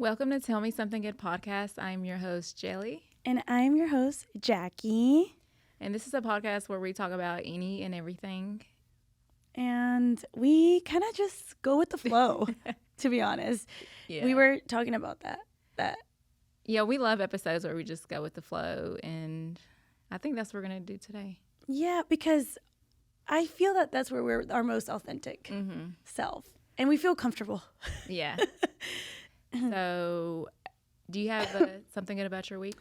Welcome to Tell Me Something Good podcast. I'm your host, Jelly. And I'm your host, Jackie. And this is a podcast where we talk about any and everything. And we kind of just go with the flow, to be honest. Yeah. We were talking about that. Yeah, we love episodes where we just go with the flow. And I think that's what we're going to do today. Yeah, because I feel that that's where we're our most authentic self. And we feel comfortable. Yeah. So, do you have something good about your week?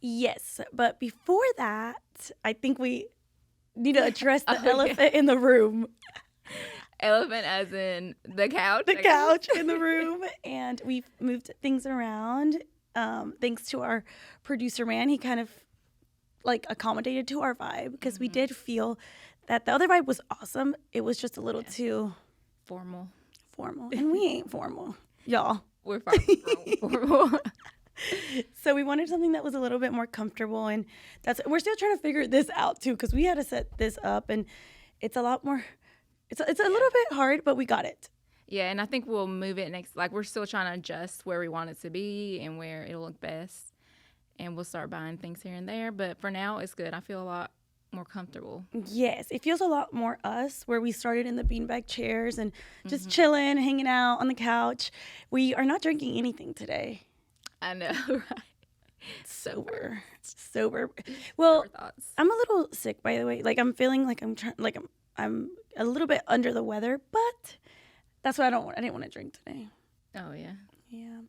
Yes, but before that, I think we need to address the elephant in the room. Elephant as in the couch? The couch in the room. And we've moved things around. Thanks to our producer man. He kind of accommodated to our vibe because we did feel that the other vibe was awesome. It was just a little too formal. And we ain't formal, y'all. We're far from formal. So we wanted something that was a little bit more comfortable, and we're still trying to figure this out too, because we had to set this up, and it's a lot more. It's a little bit hard, but we got it. Yeah, and I think we'll move it next. We're still trying to adjust where we want it to be and where it'll look best, and we'll start buying things here and there. But for now, it's good. I feel a lot more comfortable. Yes, it feels a lot more us, where we started in the beanbag chairs and just chilling, hanging out on the couch. We are not drinking anything today. I know, right? Sober. Well, thoughts. I'm a little sick, by the way. I'm feeling like I'm a little bit under the weather, but that's why I didn't want to drink today. Oh yeah. Yeah.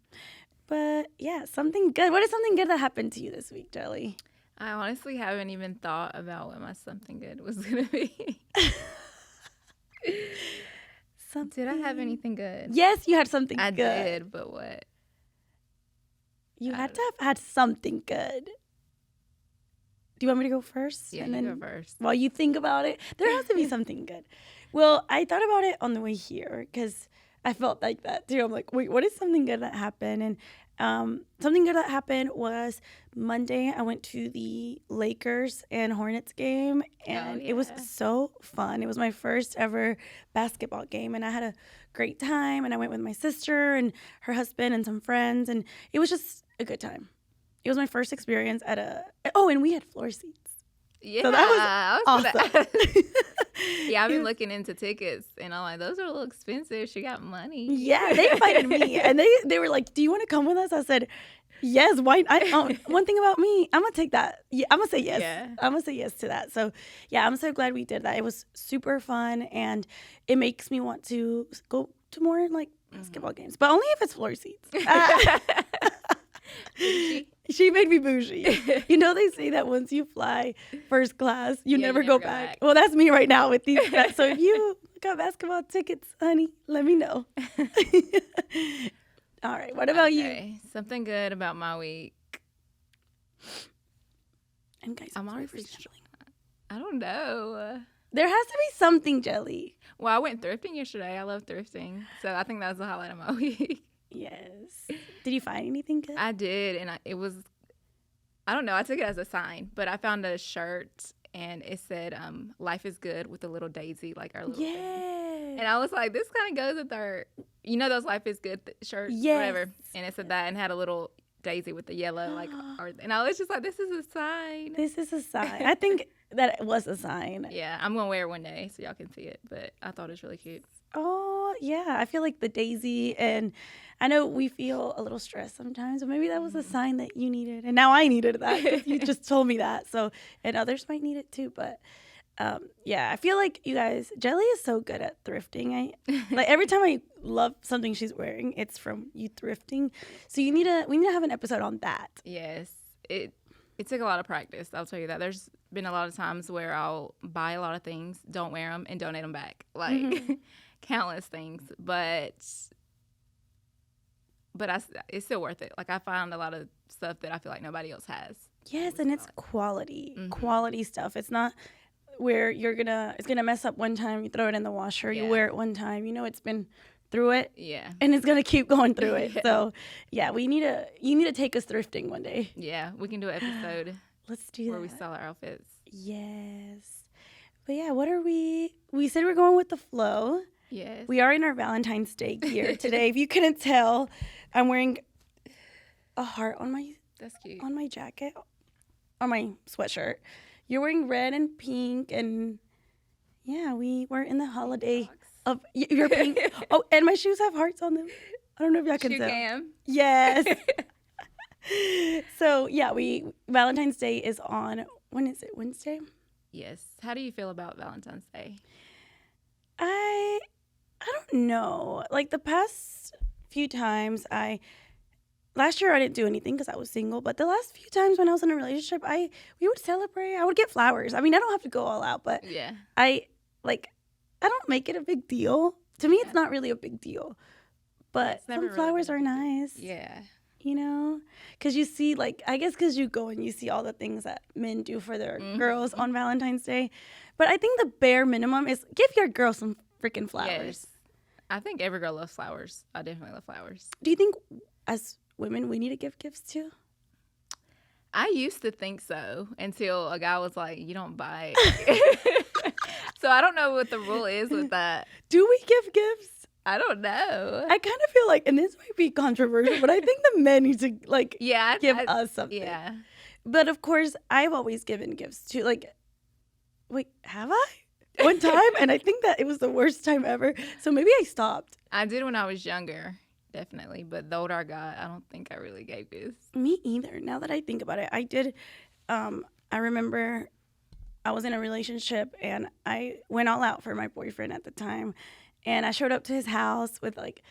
But yeah, something good. What is something good that happened to you this week, Jelly? I honestly haven't even thought about what my something good was gonna be. Did I have anything good? Yes, you had something I good. did, but what? You had to have had something good. Do you want me to go first? Yeah, you go first. While you think about it, there has to be something good. Well, I thought about it on the way here because I felt like that too. I'm like, wait, what is something good that happened? And something good that happened was Monday. I went to the Lakers and Hornets game, and it was so fun. It was my first ever basketball game, and I had a great time. And I went with my sister and her husband and some friends, and it was just a good time. It was my first experience at and we had floor seats. Yeah, so that was awesome. Yeah, I've been looking into tickets, and I'm like, those are a little expensive. She got money. Yeah, they invited me, and they were like, "Do you want to come with us?" I said, "Yes." Why? One thing about me, I'm gonna take that. Yeah, I'm gonna say yes. Yeah. I'm gonna say yes to that. So, yeah, I'm so glad we did that. It was super fun, and it makes me want to go to more basketball games, but only if it's floor seats. She made me bougie. You know, they say that once you fly first class, you never go back. Well, that's me right now with these. So if you got basketball tickets, honey, let me know. All right. What about you? Something good about my week. And guys, I'm honestly I don't know. There has to be something, Jelly. Well, I went thrifting yesterday. I love thrifting. So I think that was the highlight of my week. Yes. Did you find anything good? I did, and it was, I don't know, I took it as a sign, but I found a shirt, and it said, life is good with a little daisy, like our little thing. And I was like, this kind of goes with our, those life is good shirts, whatever. And it said that and had a little daisy with the yellow, and I was just like, this is a sign. This is a sign. I think that it was a sign. Yeah, I'm going to wear it one day so y'all can see it, but I thought it was really cute. Oh, yeah. I feel like the daisy, and I know we feel a little stressed sometimes, but maybe that was a sign that you needed. And now I needed that because you just told me that. So, and others might need it too. But yeah, I feel like you guys, Jelly is so good at thrifting. Every time I love something she's wearing, it's from you thrifting. So we need to have an episode on that. Yes. It took a lot of practice. I'll tell you that. There's been a lot of times where I'll buy a lot of things, don't wear them, and donate them back. Countless things, but it's still worth it. I found a lot of stuff that I feel like nobody else has. Yes, and it's quality stuff. It's not where it's gonna mess up one time. You throw it in the washer, you wear it one time. It's been through it, and it's gonna keep going through it. So, yeah, you need to take us thrifting one day. Yeah, we can do an episode. Let's do that where we sell our outfits. Yes, but yeah, what are we? We said we're going with the flow. Yes. We are in our Valentine's Day gear today. If you couldn't tell, I'm wearing a heart on my That's cute. jacket, on my sweatshirt. You're wearing red and pink, and yeah, we were in the holiday of your pink. Oh, and my shoes have hearts on them. I don't know if y'all can Shoe tell. cam. Yes. So yeah, Valentine's Day is on, when is it? Wednesday? Yes. How do you feel about Valentine's Day? I don't know. Like the past few times last year I didn't do anything because I was single, but the last few times when I was in a relationship, we would celebrate. I would get flowers. I mean, I don't have to go all out, but Yeah. I don't make it a big deal. To me, it's not really a big deal. But some really flowers been a are big deal. nice. Yeah. You know, because you see, like, I guess because you go and you see all the things that men do for their girls on Valentine's Day. But I think the bare minimum is give your girl some freaking flowers. Yes. I think every girl loves flowers. I definitely love flowers. Do you think as women we need to give gifts too? I used to think so until a guy was like, you don't buy. So I don't know what the rule is with that. Do we give gifts? I don't know. I kind of feel like, and this might be controversial, but I think the men need to give us something. Yeah. But of course, I've always given gifts too. Like, wait, have I? One time, and I think that it was the worst time ever. So maybe I stopped. I did when I was younger, definitely. But the older I got, I don't think I really gave gifts. Me either. Now that I think about it, I did. I remember I was in a relationship, and I went all out for my boyfriend at the time. And I showed up to his house with like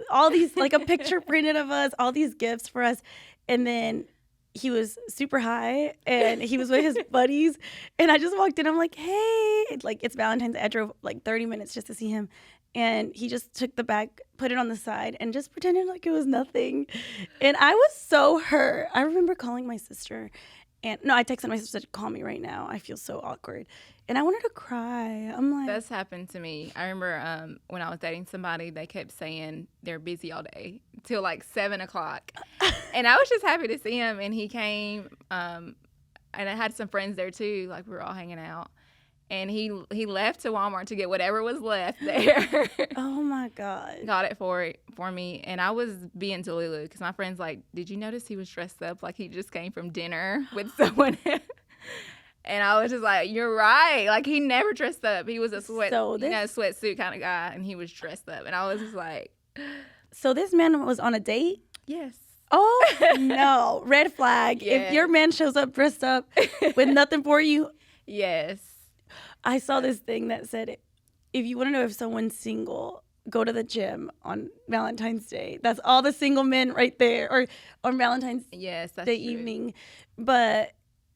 all these, like a picture printed of us, all these gifts for us. And then he was super high and he was with his buddies. And I just walked in. I'm like, hey, it's Valentine's Day. I drove like 30 minutes just to see him. And he just took the bag, put it on the side, and just pretended like it was nothing. And I was so hurt. I remember calling my sister. And no, I texted my sister to call me right now. I feel so awkward. And I wanted to cry. I'm like... That's happened to me. I remember when I was dating somebody, they kept saying they're busy all day till like 7 o'clock. And I was just happy to see him. And he came, and I had some friends there too. Like we were all hanging out. And he left to Walmart to get whatever was left there. Oh my God. Got it for me. And I was being Delulu because my friend's like, did you notice he was dressed up like he just came from dinner with someone else? And I was just like, you're right. Like he never dressed up. He was a sweatsuit kind of guy, and he was dressed up. And I was just like, so this man was on a date? Yes. Oh no. Red flag. Yes. If your man shows up dressed up with nothing for you. Yes. I saw this thing that said, if you want to know if someone's single, go to the gym on Valentine's Day. That's all the single men right there, or on Valentine's Day true. Evening. But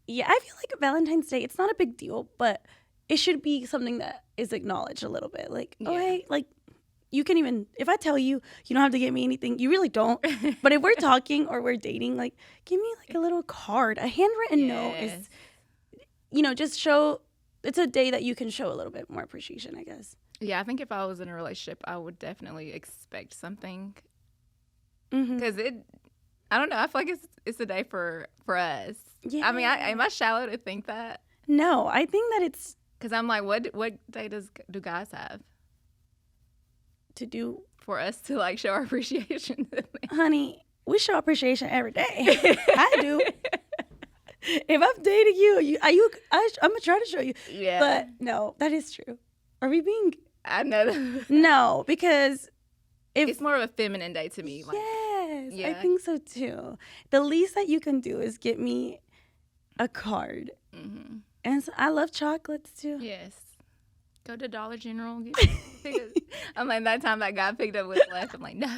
yeah, I feel like Valentine's Day, it's not a big deal, but it should be something that is acknowledged a little bit. Like, oh, hey, like, you can even, if I tell you, you don't have to get me anything, you really don't. But if we're talking or we're dating, like, give me like a little card. A handwritten note is, just show. It's a day that you can show a little bit more appreciation, I guess. Yeah, I think if I was in a relationship, I would definitely expect something. Because I don't know, I feel like it's a day for us. Yeah. I mean, am I shallow to think that? No, I think that it's... Because I'm like, what day do guys have? To do? For us to, like, show our appreciation to them. Honey, we show appreciation every day. I do. If I'm dating you, I'm gonna try to show you. Yeah. But no, that is true. Are we being? I know that. No, because it's more of a feminine day to me. Yes, I think so too. The least that you can do is get me a card. Mm-hmm. And so I love chocolates too. Yes. Go to Dollar General. I'm like, that time that guy picked up what's left. I'm like, no.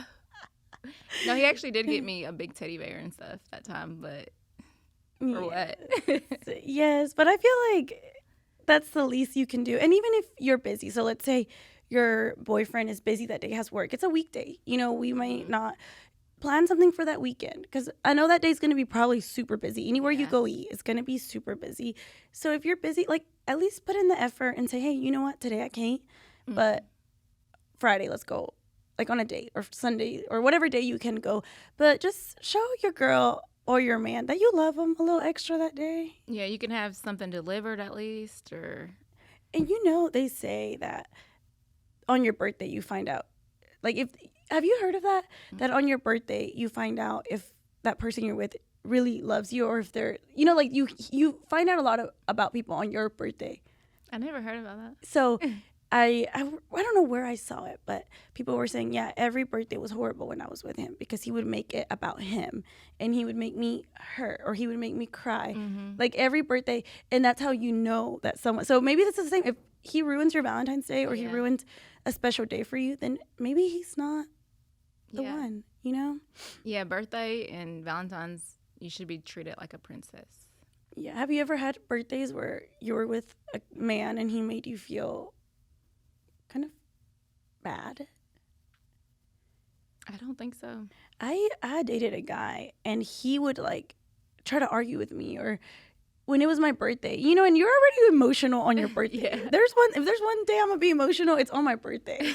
No, he actually did get me a big teddy bear and stuff that time, but. Or what? Yes, but I feel like that's the least you can do. And even if you're busy, so let's say your boyfriend is busy that day, has work. It's a weekday. We might not plan something for that weekend because I know that day's going to be probably super busy. Anywhere you go eat, it's going to be super busy. So if you're busy, like at least put in the effort and say, hey, you know what? Today I can't, but Friday, let's go. Like on a date or Sunday or whatever day you can go. But just show your girl or your man that you love them a little extra that day. Yeah, you can have something delivered at least, or... And they say that on your birthday you find out, like have you heard of that? Mm-hmm. That on your birthday you find out if that person you're with really loves you, or if they're, you know, like you find out a lot about people on your birthday. I never heard about that. So I don't know where I saw it, but people were saying, yeah, every birthday was horrible when I was with him because he would make it about him and he would make me hurt or he would make me cry. Like every birthday. And that's how you know that someone, so maybe that's the same. If he ruins your Valentine's Day or he ruins a special day for you, then maybe he's not the one, you know? Yeah, birthday and Valentine's, you should be treated like a princess. Yeah. Have you ever had birthdays where you were with a man and he made you feel kind of bad? I don't think so. I dated a guy and he would like try to argue with me, or when it was my birthday, you know, and you're already emotional on your birthday. If there's one day I'm gonna be emotional, it's on my birthday.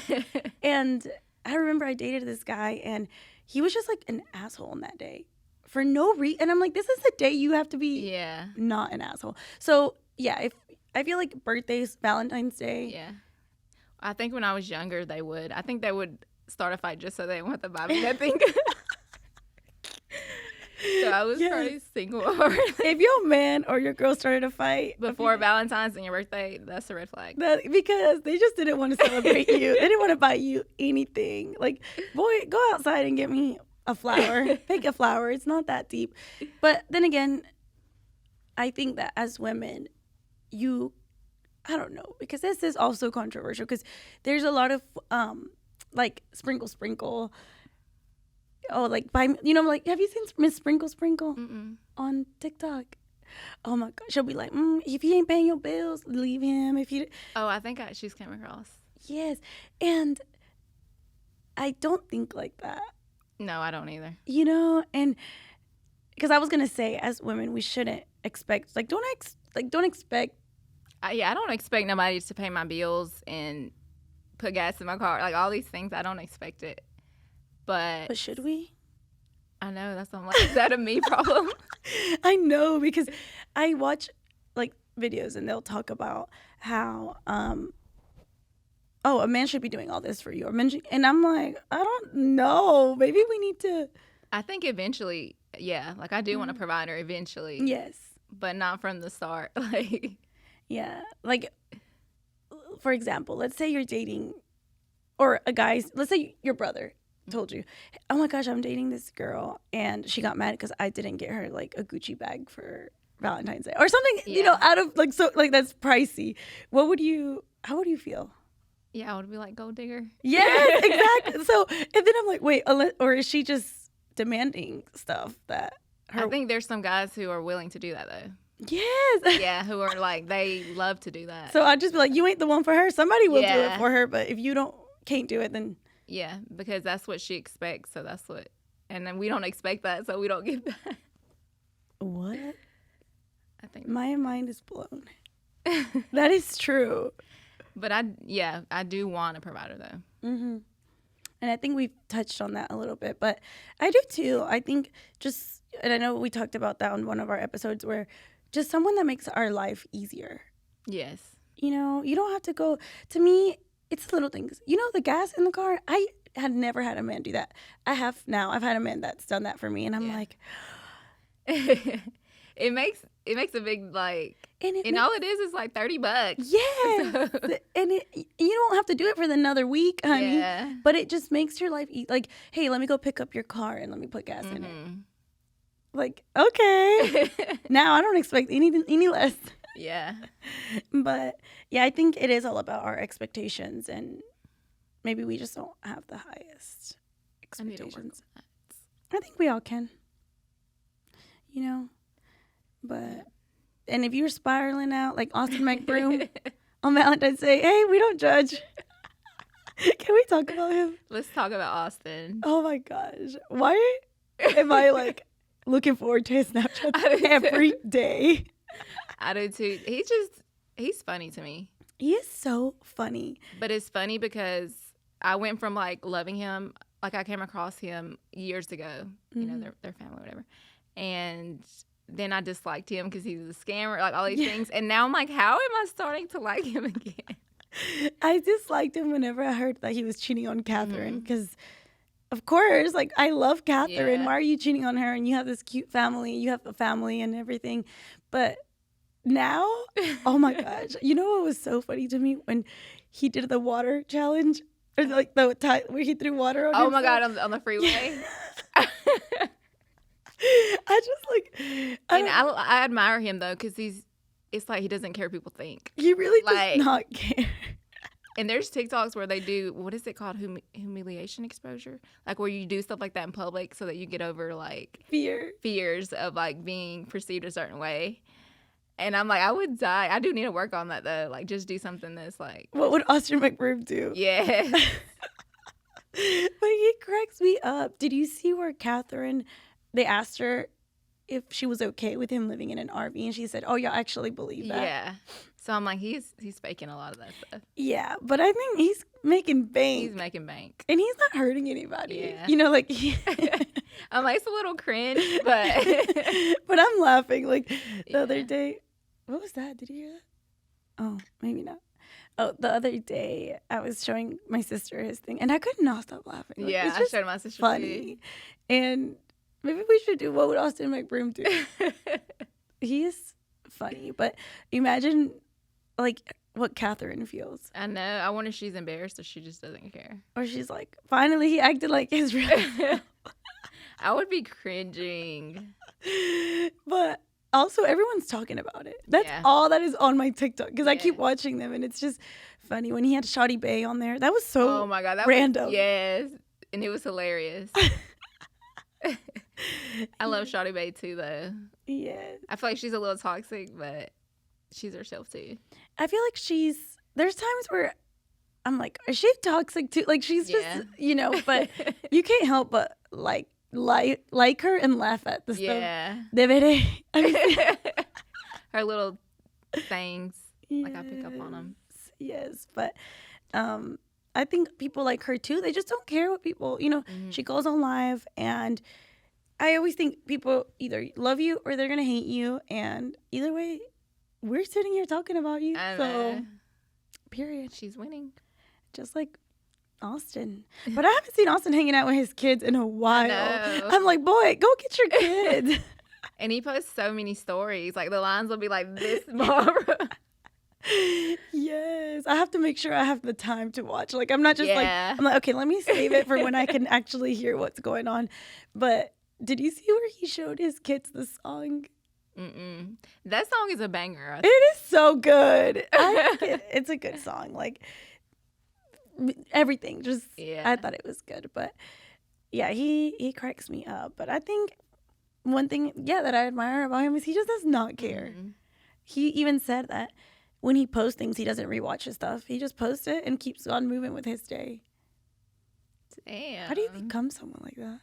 And I remember I dated this guy and he was just like an asshole on that day for no reason. And I'm like, this is the day you have to be not an asshole. So yeah, if I feel like birthdays, Valentine's Day. Yeah. I think when I was younger, I think they would start a fight just so they didn't want to buy me that thing. So I was pretty single. If your man or your girl started a fight before Valentine's and your birthday, that's a red flag. Because they just didn't want to celebrate you. They didn't want to buy you anything. Like, boy, go outside and get me a flower. Pick a flower. It's not that deep. But then again, I think that as women, I don't know, because this is also controversial because there's a lot of like sprinkle. Oh, like like, have you seen Miss Sprinkle on TikTok? Oh my God, she'll be like, if he ain't paying your bills, leave him. If you, I think she's came across. Yes, and I don't think like that. No, I don't either. You know, and because I was gonna say, as women, we shouldn't expect don't expect. I don't expect nobody to pay my bills and put gas in my car. Like all these things, I don't expect it. But should we? I know, that's what I'm like, is that a me problem? I know, because I watch like videos and they'll talk about how a man should be doing all this for you, and I'm like, I don't know, maybe we need to. I think eventually, yeah, like I do want a provider eventually. Yes, but not from the start. Like, yeah, like for example, let's say you're dating, or let's say your brother told you, oh my gosh, I'm dating this girl and she got mad because I didn't get her like a Gucci bag for Valentine's Day or something, you know, out of like, so like that's pricey. How would you feel? Yeah, I would be like, gold digger. Yeah, exactly. So, and then I'm like, wait, or is she just demanding stuff that I think there's some guys who are willing to do that though. Yes. Yeah, who are like, they love to do that. So I'd just be like, you ain't the one for her. Somebody will do it for her, but if you can't do it, then. Yeah, because that's what she expects, so that's what, and then we don't expect that, so we don't get that. What? I think my mind is blown. That is true. But I do want a provider though. Mm-hmm. And I think we've touched on that a little bit, but I do too. I think and I know we talked about that on one of our episodes, where just someone that makes our life easier. Yes. You know, you don't have to go, to me, it's little things. You know, the gas in the car, I had never had a man do that. I have now. I've had a man that's done that for me, and I'm like. It makes a big, like, and all it is like $30. Yeah. And you don't have to do it for another week, honey. Yeah. But it just makes your life like, hey, let me go pick up your car and let me put gas in it. Like, okay. Now I don't expect any less. Yeah. But yeah, I think it is all about our expectations, and maybe we just don't have the highest expectations. I think we all can. You know? But, and if you're spiraling out like Austin McBroom on Valentine's Day, hey, we don't judge. Can we talk about him? Let's talk about Austin. Oh my gosh. Why am I like looking forward to his Snapchat every day? I do too. He's funny to me. He is so funny. But it's funny because I went from like loving him, like I came across him years ago, you know, their family, whatever. And then I disliked him because he was a scammer, like all these things. And now I'm like, how am I starting to like him again? I disliked him whenever I heard that he was cheating on Catherine, because of course, like, I love Catherine. Yeah. Why are you cheating on her? And you have this cute family. You have a family and everything. But now, oh my gosh. You know what was so funny to me? When he did the water challenge, or like the time where he threw water on Oh my himself. God, on the freeway. I just like, And I admire him though, because it's like he doesn't care what people think. he really like- does not care. And there's TikToks where they do, what is it called? Humiliation exposure? Like where you do stuff like that in public so that you get over like fears of like being perceived a certain way. And I'm like, I would die. I do need to work on that though. Like just do something that's like. What would Austin McBroom do? Yeah. But he cracks me up. Did you see where Catherine, they asked her if she was okay with him living in an RV, and she said, "Oh, yeah, I actually believe that." Yeah. So I'm like, he's faking a lot of that stuff. Yeah, but I think he's making bank. He's making bank. And he's not hurting anybody. Yeah. You know, like I'm like, it's a little cringe, but but I'm laughing. Like the Yeah. other day, what was that? Did you hear that? Oh, maybe not. Oh, the other day I was showing my sister his thing, and I could not stop laughing. Like, yeah, it's I just showed my sister funny. And maybe we should do what would Austin McBroom do? too. He is funny, but imagine like what Catherine feels. I know. I wonder if she's embarrassed or she just doesn't care. Or she's like, finally he acted like his real self. I would be cringing. But also everyone's talking about it. That's Yeah. all that is on my TikTok because I Yeah. keep watching them and it's just funny. When he had Shawty Bay on there, that was so Oh my God. That random. Was, yes. And it was hilarious. I love Shawty Bae too, though. Yes. I feel like she's a little toxic, but she's herself too. I feel like there's times where I'm like, is she toxic too? Like she's Yeah. just, you know, but you can't help but like her and laugh at the Yeah. stuff. Deberé. I mean, Her little things. Like I pick up on them. Yes, but I think people like her too. They just don't care what people, you know, Mhm. she goes on live and I always think people either love you or they're going to hate you. And either way, we're sitting here talking about you. I So, know. period. She's winning. Just like Austin. But I haven't seen Austin hanging out with his kids in a while. know. I'm like, boy, go get your kids. And he posts so many stories. Like the lines will be like this small. Yes. I have to make sure I have the time to watch. Like, I'm not just Yeah. I'm like, okay, let me save it for when I can actually hear what's going on. But did you see where he showed his kids the song? Mm-mm. That song is a banger. It is so good. It's a good song. Like, everything. Just, Yeah. I thought it was good. But yeah, he cracks me up. But I think one thing, that I admire about him is he just does not care. Mhm. He even said that when he posts things, he doesn't rewatch his stuff. He just posts it and keeps on moving with his day. Damn. How do you become someone like that?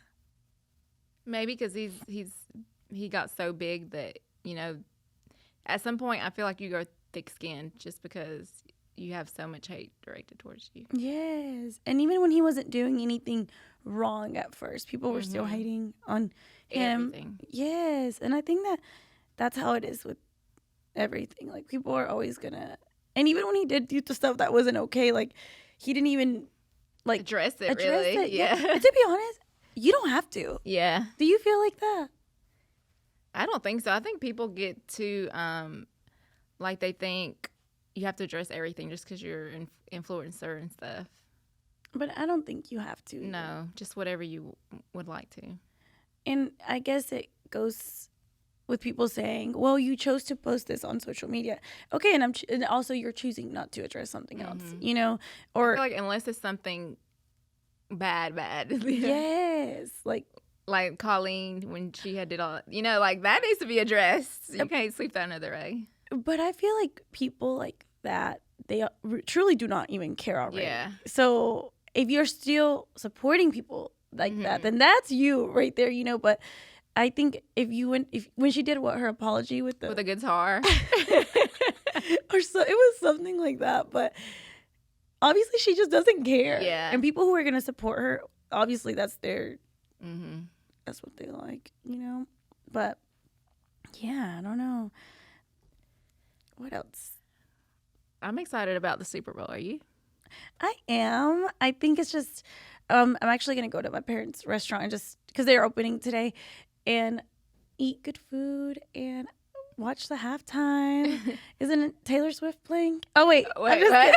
Maybe because he got so big that, you know, at some point I feel like you go thick-skinned just because you have so much hate directed towards you. Yes. And even when he wasn't doing anything wrong at first, people were still Mhm. hating on him. Everything. Yes. And I think that's how it is with everything. Like, people are always gonna, and even when he did do the stuff that wasn't okay, like, he didn't even like Address it, address really. it. Yeah. And to be honest, you don't have to. Yeah. Do you feel like that? I don't think so. I think people get too, like they think you have to address everything just because you're an influencer and stuff. But I don't think you have to. No, just whatever you would like to. And I guess it goes with people saying, well, you chose to post this on social media. Okay, and and also you're choosing not to address something else, you know? I Or feel like unless it's something bad. you know? yes, Like Colleen when she had did all, you know, like that needs to be addressed. You can't sweep that another way. but I feel like people like that, they truly do not even care already. Yeah. So if you're still supporting people like that, then that's you right there, you know? But I think when she did her apology with With a guitar. or so, it was something like that, but obviously she just doesn't care. Yeah. And people who are gonna support her, obviously that's Mm-hmm. that's what they like, you know. But yeah, I don't know. What else? I'm excited about the Super Bowl. Are you? I am. I think it's just I'm actually going to go to my parents' restaurant and just because they're opening today and eat good food and watch the halftime. Isn't it Taylor Swift playing? Oh, wait. Wait, what?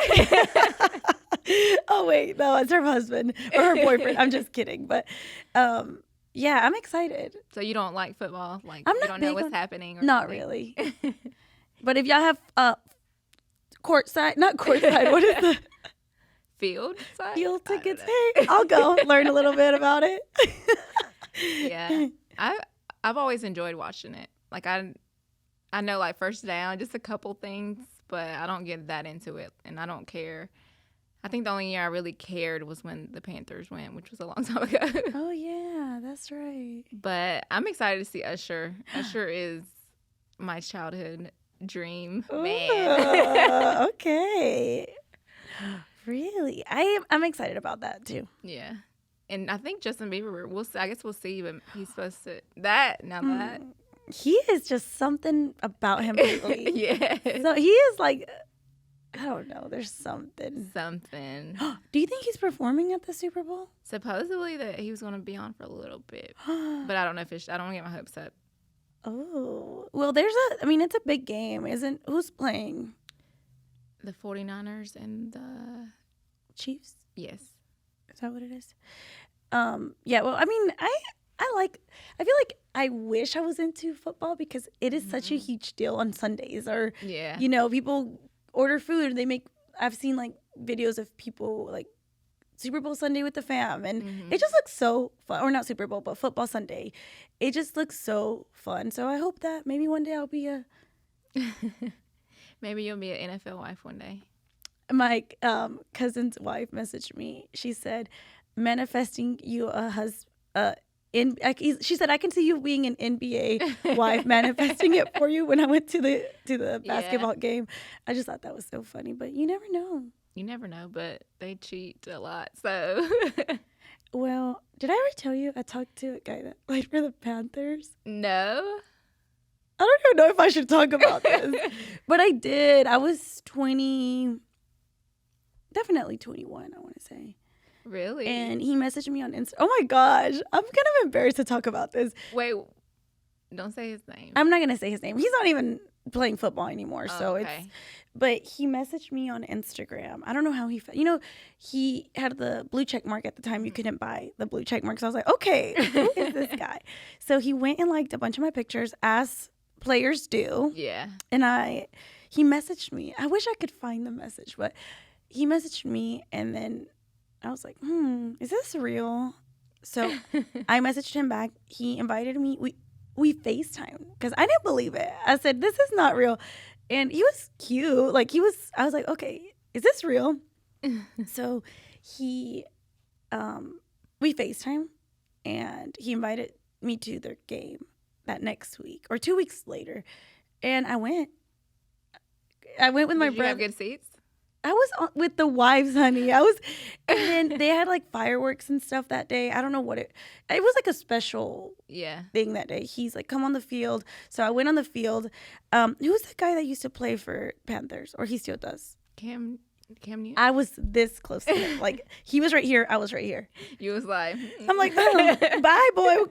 Oh, wait. No, it's her husband or her boyfriend. I'm just kidding. But yeah, I'm excited. So you don't like football? Like, I'm you not don't know big what's on- happening? Or Not something? really. But if y'all have not courtside, what is the Field side? field I don't tickets? know. Hey, I'll go learn a little bit about it. Yeah. I've always enjoyed watching it. Like, I know, like, first down, just a couple things, but I don't get that into it, and I don't care. I think the only year I really cared was when the Panthers went, which was a long time ago. Oh, yeah, that's right. But I'm excited to see Usher. Usher is my childhood dream man. Ooh, okay. Really? I'm excited about that, too. Yeah. And I think Justin Bieber, we'll see. I guess we'll see, but he's supposed to. That. He is just something about him lately. Yeah. So he is like, I don't know, there's something. Do you think he's performing at the Super Bowl? Supposedly that he was going to be on for a little bit. But I don't know if I don't get my hopes up. Oh. Well, it's a big game. Who's playing? The 49ers and the Chiefs? Yes. Is that what it is? Yeah, well, I mean, I feel like I wish I was into football because it is such a huge deal on Sundays or, Yeah. People order food. I've seen like videos of people like Super Bowl Sunday with the fam and it just looks so fun. Or not Super Bowl, but football Sunday. It just looks so fun. So I hope that maybe one day I'll be Maybe you'll be an NFL wife one day. my cousin's wife messaged me. She said, manifesting you a husband. She said, I can see you being an NBA wife, manifesting it for you when I went to the basketball game. I just thought that was so funny, but you never know. You never know, but they cheat a lot, so. Well, did I ever tell you I talked to a guy that played for the Panthers? No. I don't even know if I should talk about this, but I did. I was definitely 21, I want to say. Really? And he messaged me on Insta. Oh my gosh, I'm kind of embarrassed to talk about this. Wait, don't say his name. I'm not gonna say his name. He's not even playing football anymore, so okay. But he messaged me on Instagram. I don't know how he had the blue check mark at the time. You couldn't buy the blue check mark, so I was like, okay, who is this guy? So he went and liked a bunch of my pictures, as players do. Yeah. And he messaged me. I wish I could find the message, but he messaged me, and then I was like, is this real? So I messaged him back. He invited me. We FaceTimed because I didn't believe it. I said, this is not real. And he was cute. I was like, okay, is this real? So we FaceTimed, and he invited me to their game that next week or 2 weeks later. And I went with my Did you brother. have good seats? I was with the wives, honey. And then they had like fireworks and stuff that day. I don't know what it was like a special thing that day. He's like, come on the field. So I went on the field. Who's the guy that used to play for Panthers, or he still does? Cam Newton? I was this close to him. Like, he was right here. I was right here. You was like, I'm like, bye, boy.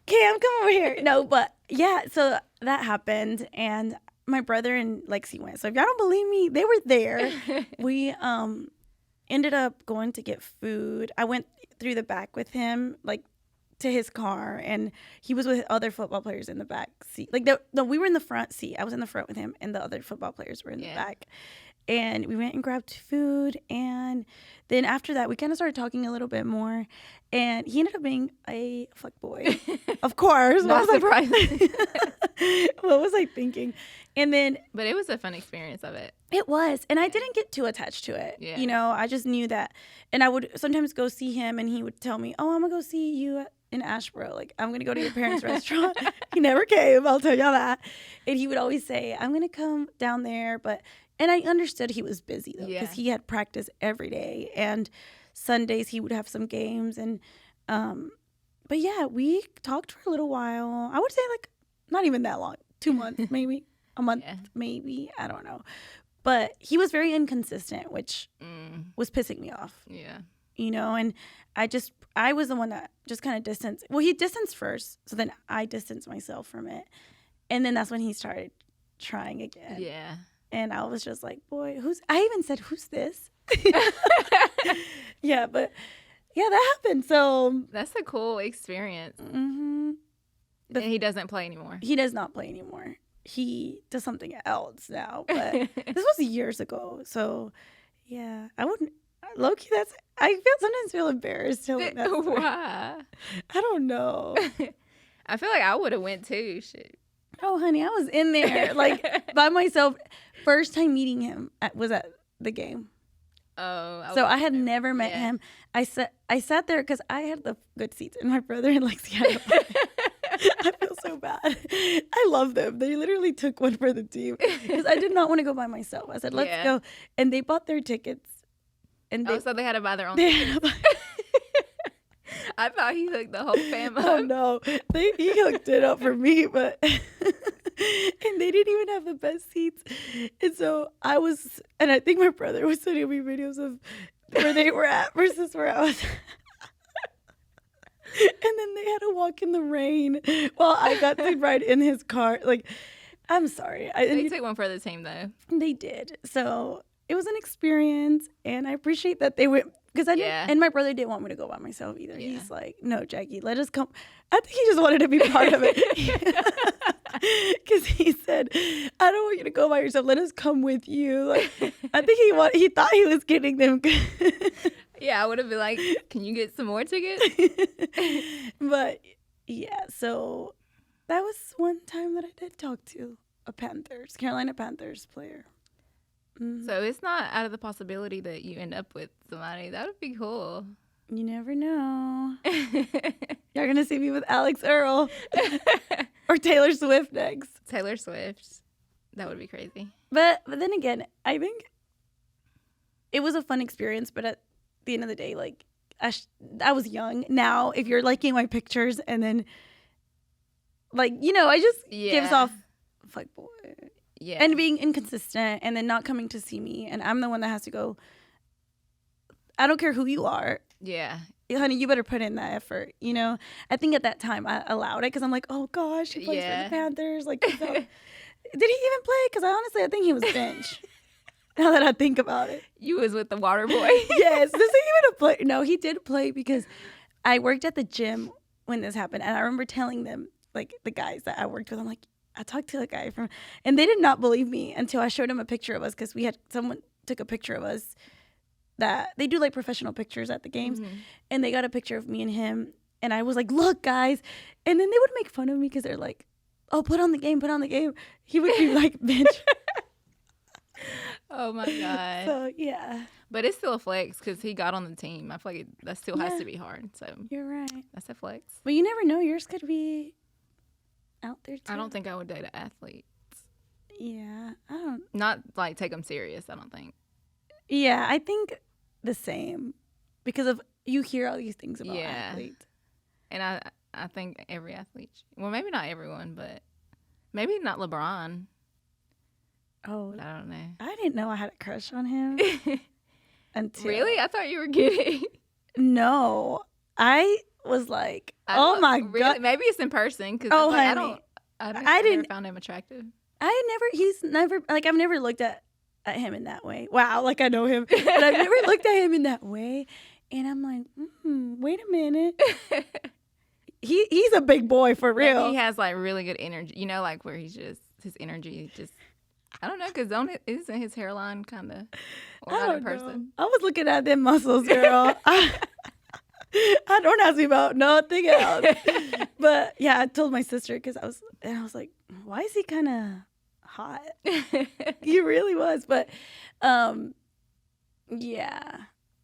Cam, come over here. No, but yeah, so that happened. And my brother and Lexi went. So if y'all don't believe me, they were there. We ended up going to get food. I went through the back with him, like to his car, and he was with other football players in the back seat. Like, no, we were in the front seat. I was in the front with him, and the other football players were in the back. And we went and grabbed food, and then after that, we kind of started talking a little bit more. And he ended up being a fuckboy, of course. Not surprising. What was I thinking? And then, but it was a fun experience of it. It was, and I didn't get too attached to it. Yeah. I just knew that, and I would sometimes go see him, and he would tell me, "Oh, I'm gonna go see you in Asheboro. Like, I'm gonna go to your parents' restaurant." He never came. I'll tell y'all that. And he would always say, "I'm gonna come down there," and I understood he was busy though, because he had practice every day, and Sundays he would have some games, and but yeah, we talked for a little while. I would say like not even that long, 2 months maybe. A month, maybe. I don't know. But he was very inconsistent, which was pissing me off. Yeah. you know, and I was the one that just kind of distanced. Well, he distanced first, so then I distanced myself from it. And then that's when he started trying again. Yeah. And I was just like, boy, I even said, who's this? Yeah, but yeah, that happened. So that's a cool experience. Mm-hmm. And he doesn't play anymore. He does not play anymore. He does something else now. But this was years ago. So yeah, I wouldn't. Low-key, sometimes feel embarrassed telling that story. Why? I don't know. I feel like I would have went too. Shit. Oh, honey, I was in there like by myself. First time meeting him was at the game. Oh, so I had never met him. I sat there because I had the good seats, and my brother and Lexi had. I feel so bad. I love them. They literally took one for the team because I did not want to go by myself. I said, "Let's go," and they bought their tickets. And so they had to buy their own tickets. I thought he hooked the whole family. Oh no, he hooked it up for me, but and they didn't even have the best seats. And so and I think my brother was sending me videos of where they were at versus where I was. And then they had to walk in the rain while I got to ride in his car. Like, I'm sorry. They took one for the team though. They did. So it was an experience, and I appreciate that they went. Because and my brother didn't want me to go by myself either. Yeah. He's like, no, Jackie, let us come. I think he just wanted to be part of it. Because he said, I don't want you to go by yourself. Let us come with you. Like, I think he thought he was getting them. Yeah, I would have been like, can you get some more tickets? But yeah, so that was one time that I did talk to a Carolina Panthers player. Mm-hmm. So it's not out of the possibility that you end up with somebody. That would be cool. You never know. You're going to see me with Alex Earl or Taylor Swift next. Taylor Swift. That would be crazy. But then again, I think it was a fun experience. But at the end of the day, like, I was young. Now, if you're liking my pictures and then, like, you know, I just gives off, fuck boy. Yeah. And being inconsistent and then not coming to see me. And I'm the one that has to go, I don't care who you are. Yeah. Honey, you better put in that effort, you know? I think at that time I allowed it because I'm like, oh, gosh, he plays for the Panthers. Like, did he even play? Because honestly, I think he was bench. Now that I think about it. You was with the water boy. Yes. Does he even play? No, he did play because I worked at the gym when this happened. And I remember telling them, like, the guys that I worked with, I'm like, I talked to a guy and they did not believe me until I showed him a picture of us because someone took a picture of us that they do like professional pictures at the games, and they got a picture of me and him, and I was like, look, guys, and then they would make fun of me because they're like, oh, put on the game. He would be like, bench. Oh my God. So yeah. But it's still a flex because he got on the team. I feel like that still has to be hard. So you're right. That's a flex. But you never know. Yours could be out there too. I don't think I would date an athlete. Yeah, I don't. Not like take them serious. I don't think. Yeah, I think the same because you hear all these things about athletes, and I think every athlete. Well, maybe not everyone, but maybe not LeBron. Oh, I don't know. I didn't know I had a crush on him until. Really? I thought you were kidding. No, I was like, oh my God. Maybe it's in person because I didn't found him attractive. He's never, like, I've never looked at him in that way. Wow, like I know him, but I've never looked at him in that way. And I'm like, wait a minute. He's a big boy for real. Maybe he has like really good energy, you know, like where his energy just, I don't know, because isn't his hairline kind of, or not in person? I was looking at them muscles, girl. I don't ask me about nothing else. But yeah, I told my sister because I was like, why is he kind of hot? He really was. But yeah,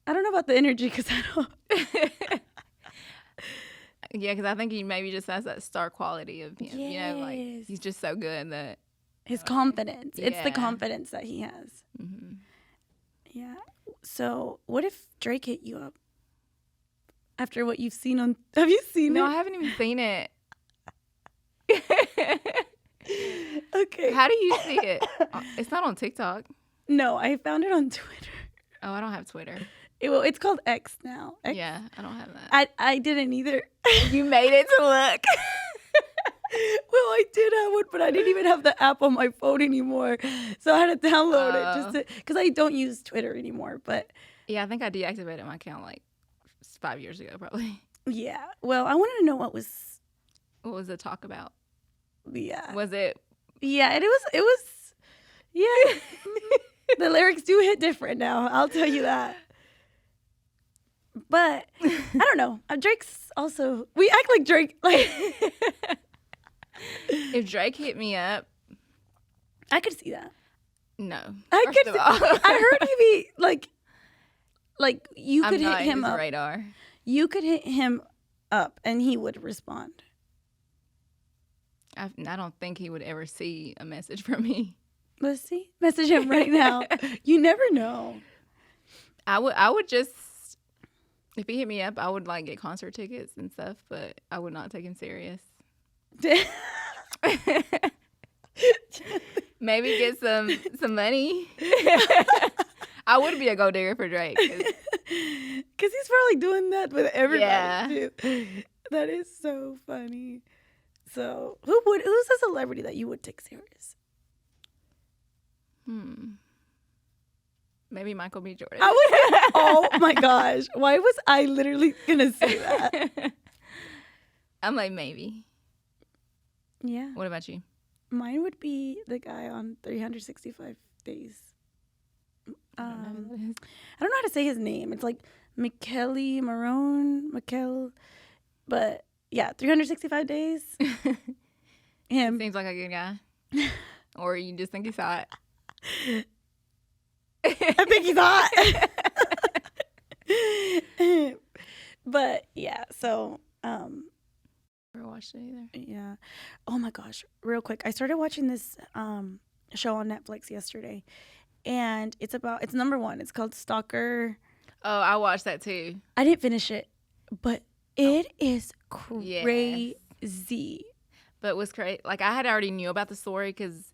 I don't know about the energy because I don't. Yeah, because I think he maybe just has that star quality of him. Yes. You know, like he's just so good that his confidence. Yeah. It's the confidence that he has. Mm-hmm. Yeah. So what if Drake hit you up? After what you've seen on... Have you seen it? No, I haven't even seen it. Okay. How do you see it? It's not on TikTok. No, I found it on Twitter. Oh, I don't have Twitter. It's called X now. X. Yeah, I don't have that. I didn't either. You made it to look. Well, I did have one, but I didn't even have the app on my phone anymore. So I had to download it just because I don't use Twitter anymore. But yeah, I think I deactivated my account like 5 years ago, probably. Yeah. Well, I wanted to know what was the talk about? Yeah. Was it? Yeah, and it was. Yeah. The lyrics do hit different now. I'll tell you that. But I don't know. Drake's also. We act like Drake. Like if Drake hit me up, I could see that. No. I could. I heard he'd be like you could hit him up. Radar. You could hit him up and he would respond. I don't think he would ever see a message from me. Let's see. Message him right now. You never know. I would just, if he hit me up, I would like get concert tickets and stuff, but I would not take him serious. Maybe get some money. I would be a gold digger for Drake. Because he's probably doing that with everybody too. That is so funny. So who's a celebrity that you would take serious? Maybe Michael B. Jordan. Oh my gosh. Why was I literally gonna say that? I'm like, maybe. Yeah. What about you? Mine would be the guy on 365 Days. I don't know how to say his name. It's like Mikel. But yeah, 365 Days. Him. Seems like a good guy. Or you just think he's hot. I think he's hot. But yeah, so Never watched it either. Yeah. Oh my gosh. Real quick. I started watching this show on Netflix yesterday. And it's number 1. It's called Stalker. Oh, I watched that too. I didn't finish it, but it is crazy. Yes. But what's crazy, like I had already knew about the story because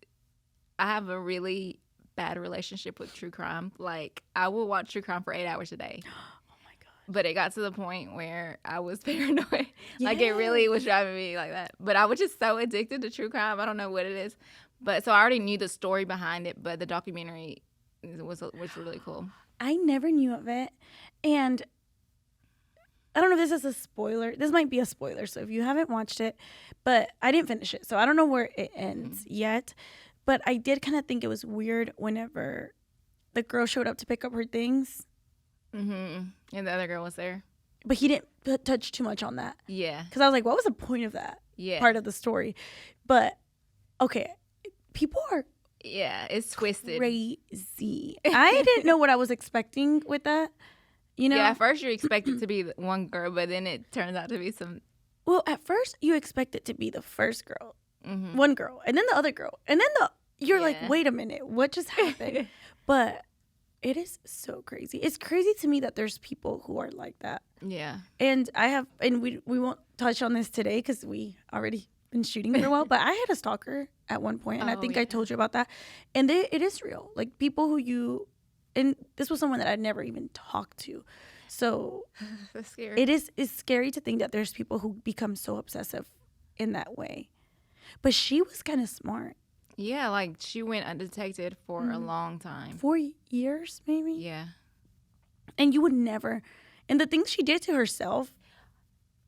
I have a really bad relationship with true crime. Like I will watch true crime for 8 hours a day. Oh my god! But it got to the point where I was paranoid. Yes. Like it really was driving me like that. But I was just so addicted to true crime. I don't know what it is. But so I already knew the story behind it. But the documentary was really cool. I never knew of it, and I don't know if this is a spoiler. This might be a spoiler, so if you haven't watched it, but I didn't finish it, so I don't know where it ends yet. But I did kind of think it was weird whenever the girl showed up to pick up her things. Mm-hmm. And the other girl was there. But he didn't touch too much on that. Yeah. Because I was like, what was the point of that part of the story? But, okay, people are... Yeah, it's twisted. Crazy. I didn't know what I was expecting with that. You know? Yeah, at first you expect it to be one girl, but then it turns out to be some... Well, at first you expect it to be the first girl. Mm-hmm. One girl. And then the other girl. And then you're like, wait a minute. What just happened? But it is so crazy. It's crazy to me that there's people who are like that. Yeah. And we won't touch on this today because we already been shooting for a while. But I had a stalker at one point, and I think I told you about that. And it is real. Like people who and this was someone that I'd never even talked to. So that's scary. It's scary to think that there's people who become so obsessive in that way. But she was kind of smart. Yeah, like she went undetected for a long time. 4 years, maybe? Yeah. And you would never. And the things she did to herself.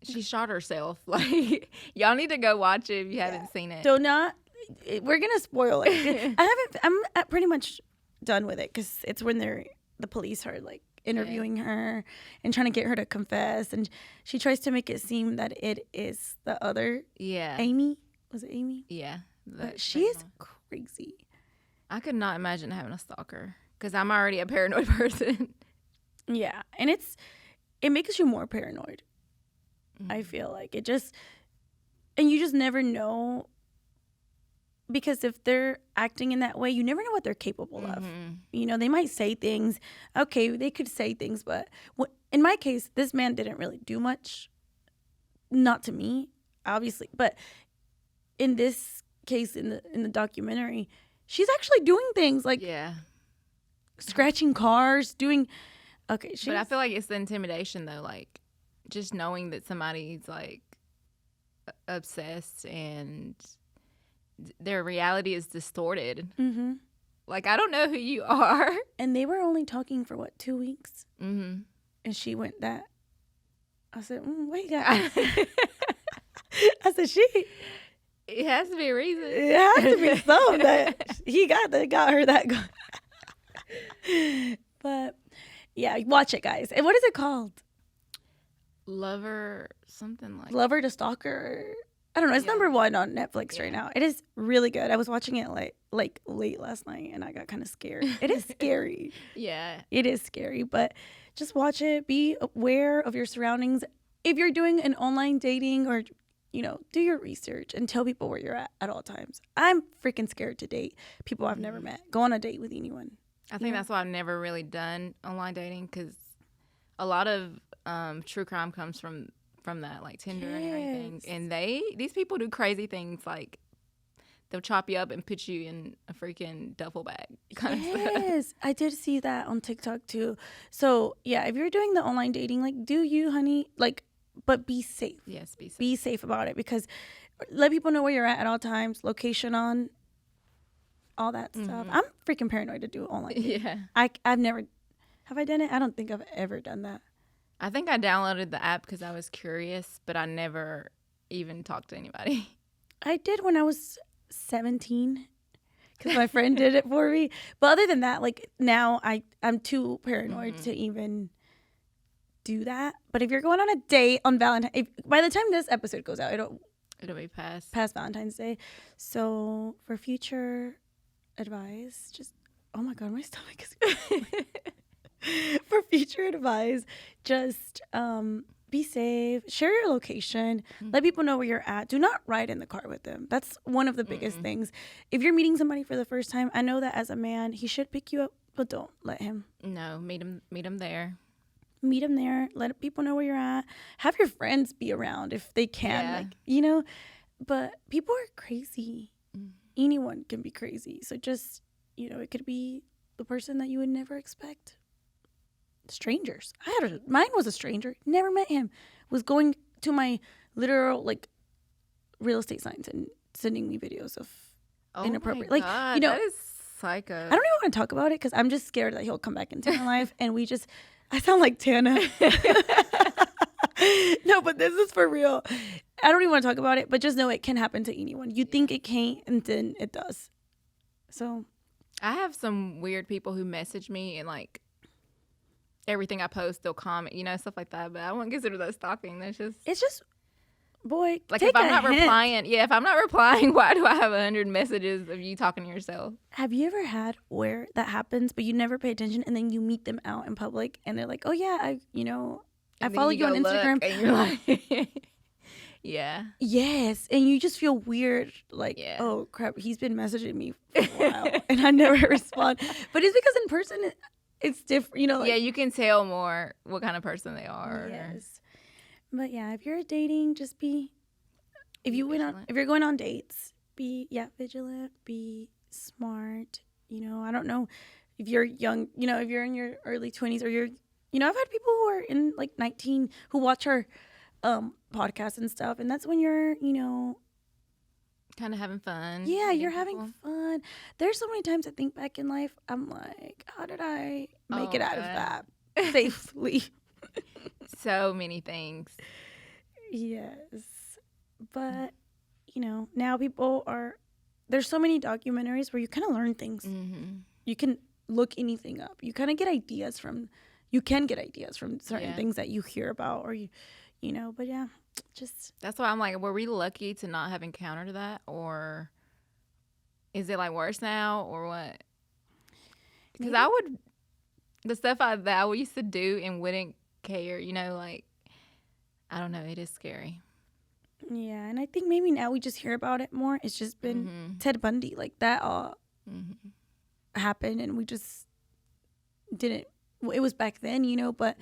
She shot herself. Like, y'all need to go watch it if you haven't seen it. So we're going to spoil it. I'm pretty much done with it because it's when the police are like interviewing her and trying to get her to confess. And she tries to make it seem that it is the other. Yeah. Amy. Was it Amy? Yeah. But she is crazy. I could not imagine having a stalker because I'm already a paranoid person. Yeah. And it makes you more paranoid. Mm-hmm. I feel like and you just never know because if they're acting in that way, you never know what they're capable of. You know, they might say things. Okay, they could say things, but in my case, this man didn't really do much. Not to me, obviously, but in this case, in the documentary, she's actually doing things like scratching cars, doing Okay, but I feel like it's the intimidation though, like just knowing that somebody's like obsessed and their reality is distorted. Mm-hmm. Like, I don't know who you are. And they were only talking for what, 2 weeks? Mm-hmm. And she went that. I said, what you got? I said, it has to be a reason. It has to be something that he got her that good. But yeah, watch it, guys. And what is it called? Lover, something like Lover to Stalker. I don't know. It's number 1 on Netflix right now. It is really good. I was watching it like late last night, and I got kind of scared. It is scary. Yeah. It is scary, but just watch it. Be aware of your surroundings. If you're doing an online dating or, do your research and tell people where you're at all times. I'm freaking scared to date people I've never met. Go on a date with anyone. I think that's why I've never really done online dating, because a lot of true crime comes from that, like Tinder and everything. And these people do crazy things, like they'll chop you up and put you in a freaking duffel bag kind of stuff. Yes, I did see that on TikTok too. So yeah, if you're doing the online dating, like, do you, honey, like, but be safe. Yes, be safe. Be safe about it, because let people know where you're at all times, location on, all that stuff. I'm freaking paranoid to do online dating. Yeah. I've never, have I done it? I don't think I've ever done that. I think I downloaded the app because I was curious, but I never even talked to anybody. I did when I was 17 because my friend did it for me. But other than that, like, now I'm too paranoid to even do that. But if you're going on a date on Valentine, by the time this episode goes out, it'll be past Valentine's Day. So for future advice, just, oh my God, my stomach is for future advice, just be safe, share your location, let people know where you're at. Do not ride in the car with them. That's one of the biggest things. If you're meeting somebody for the first time, I know that as a man, he should pick you up, but don't let him. No, meet him there. Meet him there. Let people know where you're at. Have your friends be around if they can, but people are crazy. Anyone can be crazy. So just, it could be the person that you would never expect. Strangers. Mine was a stranger. Never met him. Was going to my literal, like, real estate signs and sending me videos of inappropriate. My God, that is psycho. I don't even want to talk about it because I'm just scared that he'll come back into my life and I sound like Tana. No, but this is for real. I don't even want to talk about it, but just know it can happen to anyone. You think it can't, and then it does. So I have some weird people who message me and, like, everything I post, they'll comment, stuff like that. But I won't consider that stalking. It's just, boy, like, if I'm not replying, if I'm not replying, why do I have 100 messages of you talking to yourself? Have you ever had where that happens, but you never pay attention, and then you meet them out in public, and they're like, "Oh yeah, I follow you on Instagram," and you're like, yeah, yes, and you just feel weird, like, oh crap, he's been messaging me for a while, and I never respond. But it's because in person, it's different, like, you can tell more what kind of person they are. Yes. But yeah, if you're dating, just if you're going on dates, be vigilant, be smart. I don't know if you're young, if you're in your early 20s or I've had people who are in like 19 who watch our podcasts and stuff, and that's when you're, kind of having fun. Yeah, you're having fun. There's so many times I think back in life, I'm like, how did I make it out of that safely? So many things. Yes. But, now there's so many documentaries where you kind of learn things. You can look anything up. You kind of get ideas from certain things that you hear about or but yeah, just. That's why I'm like, were we lucky to not have encountered that, or is it like worse now or what? Because the stuff that I used to do and wouldn't care, like, I don't know, it is scary. Yeah, and I think maybe now we just hear about it more. It's just been Ted Bundy, like that all happened, and we just didn't. It was back then, but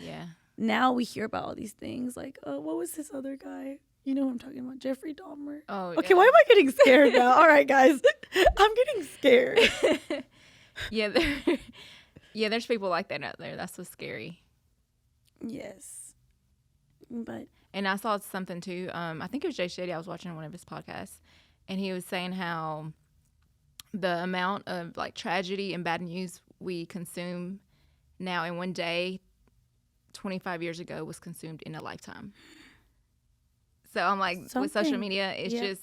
now we hear about all these things. Like, oh, what was this other guy? You know what I'm talking about? Jeffrey Dahmer. Oh, okay. Why am I getting scared now? All right, guys, I'm getting scared. There's people like that out there. That's what's scary. Yes. But And I saw something too. I think it was Jay Shetty. I was watching one of his podcasts, and he was saying how the amount of like tragedy and bad news we consume now in one day, 25 years ago, was consumed in a lifetime. So I'm like, with social media, it's just,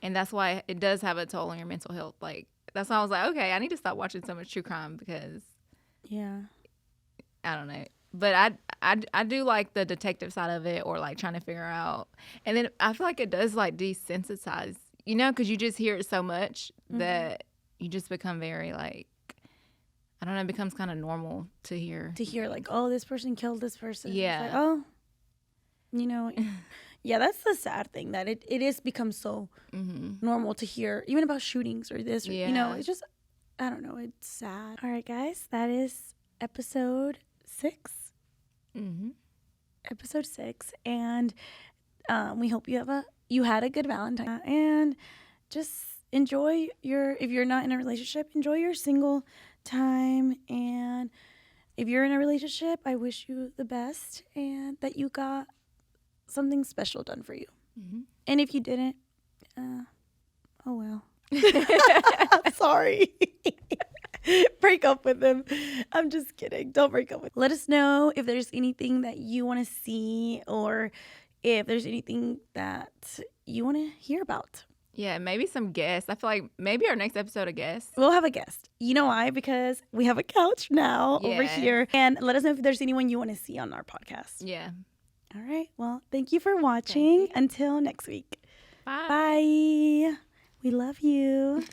and that's why it does have a toll on your mental health. Like, that's why I was like, okay, I need to stop watching so much true crime because, I don't know. But I do like the detective side of it, or like trying to figure out. And then I feel like it does like desensitize, you know, because you just hear it so much that you just become very like, I don't know, it becomes kind of normal to hear. To hear like, oh, this person killed this person. Yeah. It's like, oh, you know. Yeah, that's the sad thing, that it is become so normal to hear, even about shootings or this, or, you know, it's just, I don't know, it's sad. All right, guys, that is episode 6. Episode 6, and we hope you had a good Valentine, and just enjoy if you're not in a relationship, enjoy your single time, and if you're in a relationship, I wish you the best, and that you got something special done for you. And if you didn't, oh well. I'm sorry. Break up with him. I'm just kidding. Don't break up with him. Let us know if there's anything that you want to see, or if there's anything that you want to hear about. Yeah, maybe some guests. I feel like maybe our next episode a guest. We'll have a guest. You know why? Because we have a couch now over here. And let us know if there's anyone you want to see on our podcast. Yeah. All right. Well, thank you for watching. Until next week. Bye. Bye. We love you.